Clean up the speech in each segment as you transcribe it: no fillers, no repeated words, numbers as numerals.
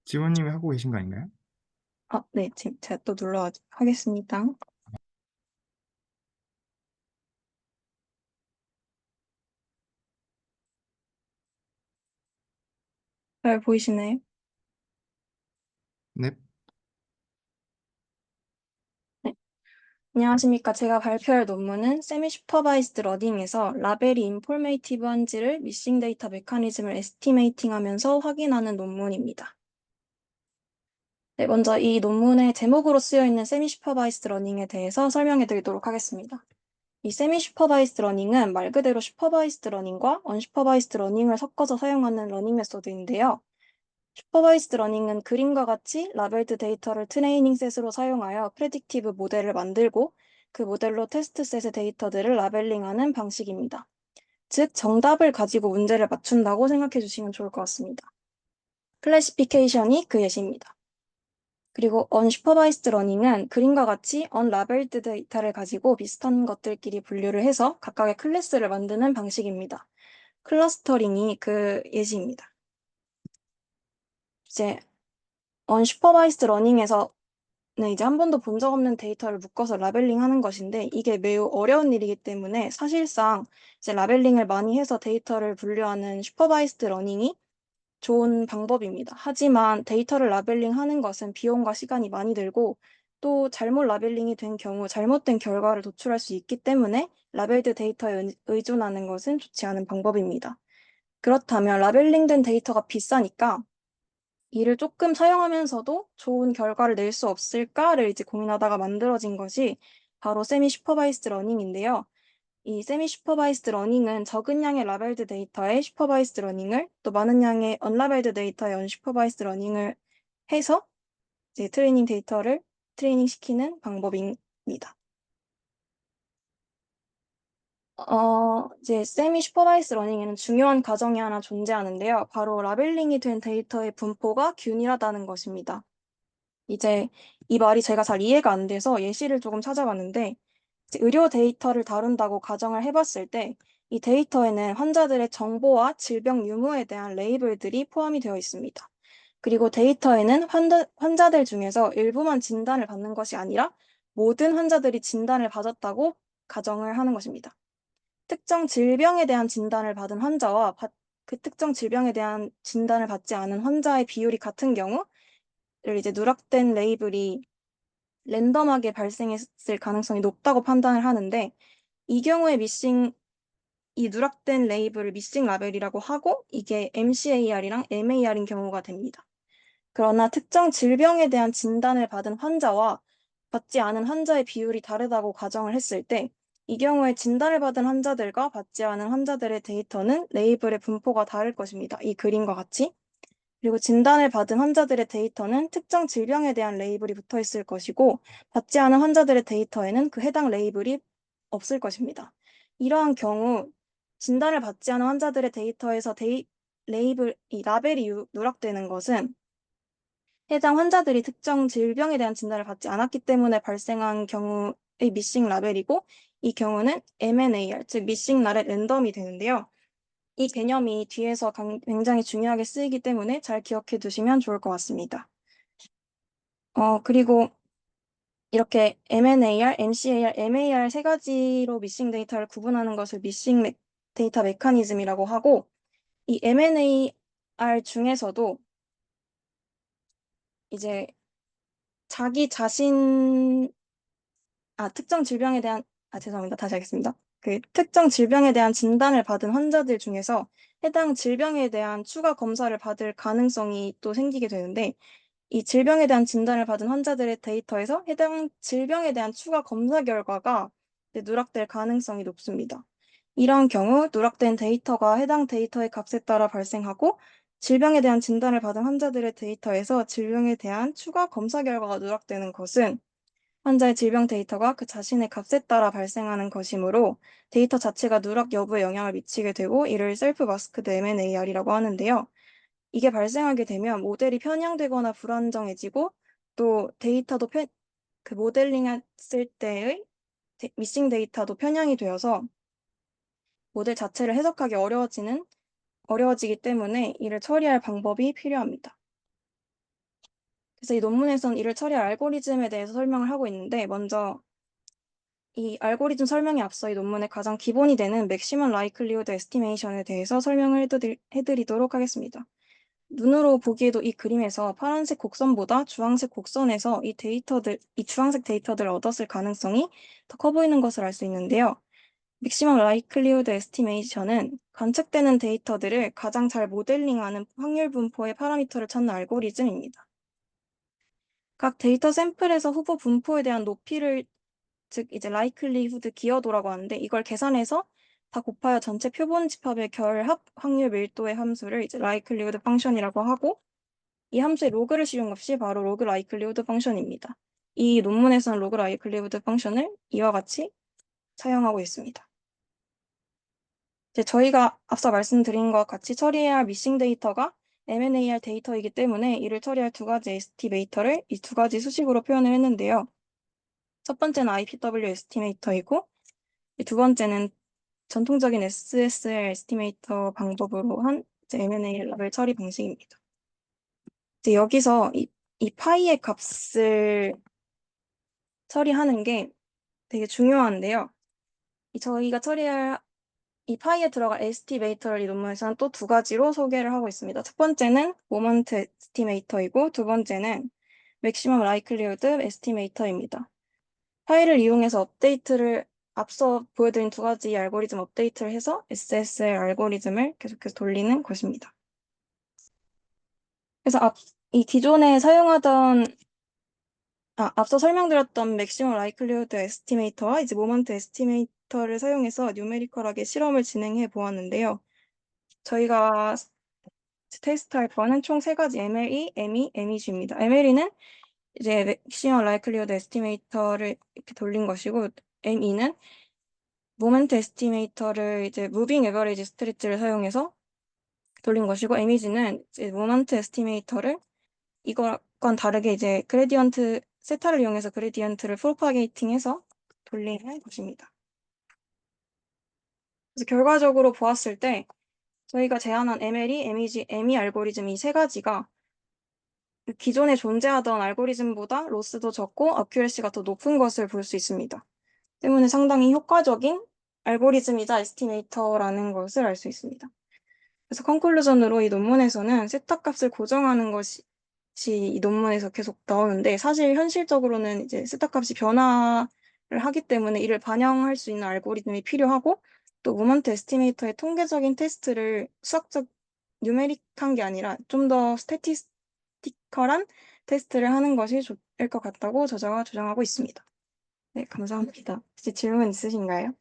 지원님이 하고 계신 거 아닌가요? 네, 지금 제가 또 하겠습니다. 잘 보이시나요? 네. 네. 안녕하십니까. 제가 발표할 논문은 세미 슈퍼바이즈드 러닝에서 라벨이 인포메이티브한지를 미싱 데이터 메커니즘을 에스티메이팅 하면서 확인하는 논문입니다. 네, 먼저 이 논문의 제목으로 쓰여 있는 세미 슈퍼바이즈드 러닝에 대해서 설명해 드리도록 하겠습니다. 이 세미 슈퍼바이즈드 러닝은 말 그대로 슈퍼바이즈드 러닝과 언슈퍼바이즈드 러닝을 섞어서 사용하는 러닝 메소드인데요. 슈퍼바이스드 러닝은 그림과 같이 라벨드 데이터를 트레이닝 셋으로 사용하여 프레딕티브 모델을 만들고 그 모델로 테스트 셋의 데이터들을 라벨링하는 방식입니다. 즉, 정답을 가지고 문제를 맞춘다고 생각해 주시면 좋을 것 같습니다. 클래시피케이션이 그 예시입니다. 그리고 언슈퍼바이스드 러닝은 그림과 같이 언라벨드 데이터를 가지고 비슷한 것들끼리 분류를 해서 각각의 클래스를 만드는 방식입니다. 클러스터링이 그 예시입니다. 이제 언슈퍼바이스드 러닝에서 이제 한 번도 본 적 없는 데이터를 묶어서 라벨링 하는 것인데 이게 매우 어려운 일이기 때문에 사실상 이제 라벨링을 많이 해서 데이터를 분류하는 슈퍼바이스드 러닝이 좋은 방법입니다. 하지만 데이터를 라벨링 하는 것은 비용과 시간이 많이 들고 또 잘못 라벨링이 된 경우 잘못된 결과를 도출할 수 있기 때문에 라벨드 데이터에 의존하는 것은 좋지 않은 방법입니다. 그렇다면 라벨링된 데이터가 비싸니까 이를 조금 사용하면서도 좋은 결과를 낼 수 없을까를 이제 고민하다가 만들어진 것이 바로 세미 슈퍼바이스드 러닝인데요. 이 세미 슈퍼바이스드 러닝은 적은 양의 라벨드 데이터에 슈퍼바이스드 러닝을 또 많은 양의 언라벨드 데이터에 언슈퍼바이스드 러닝을 해서 이제 트레이닝 데이터를 트레이닝 시키는 방법입니다. 이제 세미 슈퍼바이스 러닝에는 중요한 과정이 하나 존재하는데요. 바로 라벨링이 된 데이터의 분포가 균일하다는 것입니다. 이제 이 말이 제가 잘 이해가 안 돼서 예시를 조금 찾아봤는데, 이제 의료 데이터를 다룬다고 가정을 해봤을 때, 이 데이터에는 환자들의 정보와 질병 유무에 대한 레이블들이 포함이 되어 있습니다. 그리고 데이터에는 환자들 중에서 일부만 진단을 받는 것이 아니라 모든 환자들이 진단을 받았다고 가정을 하는 것입니다. 특정 질병에 대한 진단을 받은 환자와 그 특정 질병에 대한 진단을 받지 않은 환자의 비율이 같은 경우를 이제 누락된 레이블이 랜덤하게 발생했을 가능성이 높다고 판단을 하는데 이 경우에 이 누락된 레이블을 미싱 라벨이라고 하고 이게 MCAR이랑 MAR인 경우가 됩니다. 그러나 특정 질병에 대한 진단을 받은 환자와 받지 않은 환자의 비율이 다르다고 가정을 했을 때 이 경우에 진단을 받은 환자들과 받지 않은 환자들의 데이터는 레이블의 분포가 다를 것입니다. 이 그림과 같이. 그리고 진단을 받은 환자들의 데이터는 특정 질병에 대한 레이블이 붙어 있을 것이고 받지 않은 환자들의 데이터에는 그 해당 레이블이 없을 것입니다. 이러한 경우 진단을 받지 않은 환자들의 데이터에서 이 라벨이 누락되는 것은 해당 환자들이 특정 질병에 대한 진단을 받지 않았기 때문에 발생한 경우의 미싱 라벨이고 이 경우는 MNAR, 즉 미싱 라벨 랜덤이 되는데요. 이 개념이 뒤에서 굉장히 중요하게 쓰이기 때문에 잘 기억해 두시면 좋을 것 같습니다. 그리고 이렇게 MNAR, MCAR, MAR 세 가지로 미싱 데이터를 구분하는 것을 데이터 메커니즘이라고 하고 이 MNAR 중에서도 이제 자기 자신 특정 질병에 대한, 죄송합니다. 다시 하겠습니다. 그 특정 질병에 대한 진단을 받은 환자들 중에서 해당 질병에 대한 추가 검사를 받을 가능성이 또 생기게 되는데, 이 질병에 대한 진단을 받은 환자들의 데이터에서 해당 질병에 대한 추가 검사 결과가 누락될 가능성이 높습니다. 이러한 경우 누락된 데이터가 해당 데이터의 값에 따라 발생하고 질병에 대한 진단을 받은 환자들의 데이터에서 질병에 대한 추가 검사 결과가 누락되는 것은 환자의 질병 데이터가 그 자신의 값에 따라 발생하는 것이므로 데이터 자체가 누락 여부에 영향을 미치게 되고 이를 셀프 마스크드 MNAR이라고 하는데요. 이게 발생하게 되면 모델이 편향되거나 불안정해지고 또 그 모델링 했을 때의 미싱 데이터도 편향이 되어서 모델 자체를 해석하기 어려워지기 때문에 이를 처리할 방법이 필요합니다. 그래서 이 논문에서는 이를 처리할 알고리즘에 대해서 설명을 하고 있는데, 먼저 이 알고리즘 설명에 앞서 이 논문의 가장 기본이 되는 맥시멈 라이클리후드 에스티메이션에 대해서 설명을 해드리도록 하겠습니다. 눈으로 보기에도 이 그림에서 파란색 곡선보다 주황색 곡선에서 이 주황색 데이터들을 얻었을 가능성이 더 커 보이는 것을 알 수 있는데요. 맥시멈 라이클리후드 에스티메이션은 관측되는 데이터들을 가장 잘 모델링하는 확률 분포의 파라미터를 찾는 알고리즘입니다. 각 데이터 샘플에서 후보 분포에 대한 높이를, 즉 이제 라이클리후드 기여도라고 하는데, 이걸 계산해서 다 곱하여 전체 표본 집합의 결합 확률 밀도의 함수를 이제 라이클리후드 펑션이라고 하고, 이 함수의 로그를 씌운 값이 바로 로그 라이클리후드 펑션입니다. 이 논문에서는 로그 라이클리후드 펑션을 이와 같이 사용하고 있습니다. 이제 저희가 앞서 말씀드린 것 같이 처리해야 할 미싱 데이터가 M&AR 데이터이기 때문에 이를 처리할 두 가지 에스티메이터를 이 두 가지 수식으로 표현을 했는데요. 첫 번째는 IPW 에스티메이터이고, 이 두 번째는 전통적인 SSR 에스티메이터 방법으로 한 M&AR 처리 방식입니다. 이제 여기서 이 파이의 값을 처리하는 게 되게 중요한데요. 저희가 처리할 이 파이에 들어갈 에스티메이터를 이 논문에서는 또 두 가지로 소개를 하고 있습니다. 첫 번째는 모먼트 에스티메이터이고, 두 번째는 맥시멈 라이클리후드 에스티메이터입니다. 파이를 이용해서 앞서 보여드린 두 가지 알고리즘 업데이트를 해서 SSR 알고리즘을 계속해서 돌리는 것입니다. 그래서 이 기존에 앞서 설명드렸던 맥시멈 라이클리후드 에스티메이터와 이제 모먼트 에스티메이터를 사용해서 뉴메리컬하게 실험을 진행해 보았는데요. 저희가 테스트할 거는 총 세 가지 MLE, MEE, MEG입니다. MLE는 이제 맥시멈 라이클리후드 에스티메이터를 이렇게 돌린 것이고, ME는 모멘트 에스티메이터를 이제 무빙 에버리지 스트레치를 사용해서 돌린 것이고, MEG는 이제 모멘트 에스티메이터를 이것과는 다르게 이제 세타를 이용해서 그레디언트를 프로파게이팅해서 돌리는 것입니다. 그래서 결과적으로 보았을 때 저희가 제안한 MLE, MEG, ME 알고리즘 이 세 가지가 기존에 존재하던 알고리즘보다 로스도 적고 어큐레시가 더 높은 것을 볼 수 있습니다. 때문에 상당히 효과적인 알고리즘이자 에스티메이터라는 것을 알 수 있습니다. 그래서 컨클루전으로 이 논문에서는 세타 값을 고정하는 것이 이 논문에서 계속 나오는데, 사실 현실적으로는 이제 세타 값이 변화를 하기 때문에 이를 반영할 수 있는 알고리즘이 필요하고, 또 모먼트 에스티메이터의 통계적인 테스트를 수학적 뉴메릭한 게 아니라 좀 더 스태티스티컬한 테스트를 하는 것이 좋을 것 같다고 저자가 주장하고 있습니다. 네, 감사합니다. 혹시 질문 있으신가요?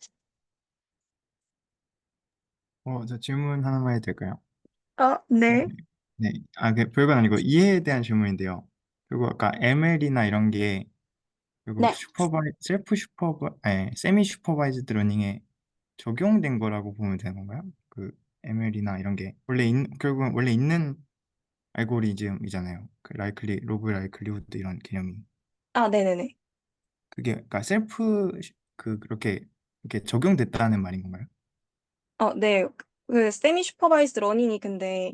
저 질문 하나만 해도 될까요? 네. 네. 네. 별건 아니고 이해에 대한 질문인데요. 그리고 아까 ML이나 이런 게 그리고 네. 세미 슈퍼바이즈드 러닝에 적용된 거라고 보면 되는 건가요? 그 ML이나 이런 게 결국은 원래 있는 알고리즘이잖아요. 로그 라이클리후드 이런 개념이. 네네네. 그게 그러니까 그렇게 이렇게 적용됐다는 말인 건가요? 네. 그 세미 슈퍼바이즈드 러닝이 근데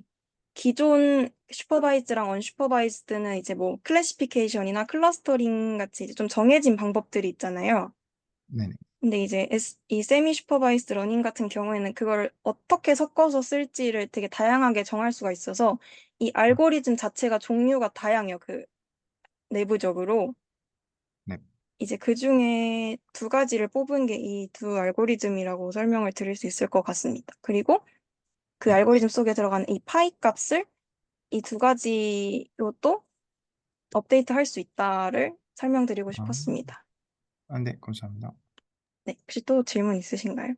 기존 슈퍼바이즈랑 언슈퍼바이즈드는 이제 뭐 클래시피케이션이나 클러스터링 같이 이제 좀 정해진 방법들이 있잖아요. 네네. 근데 이제 이 세미 슈퍼바이즈드 러닝 같은 경우에는 그걸 어떻게 섞어서 쓸지를 되게 다양하게 정할 수가 있어서 이 알고리즘 자체가 종류가 다양해요. 그 내부적으로. 네. 이제 그 중에 두 가지를 뽑은 게 이 두 알고리즘이라고 설명을 드릴 수 있을 것 같습니다. 그리고 그 네. 알고리즘 속에 들어가는 이 파이 값을 이 두 가지로 또 업데이트 할 수 있다를 설명드리고 아, 싶었습니다. 네, 감사합니다. 네, 혹시 또 질문 있으신가요?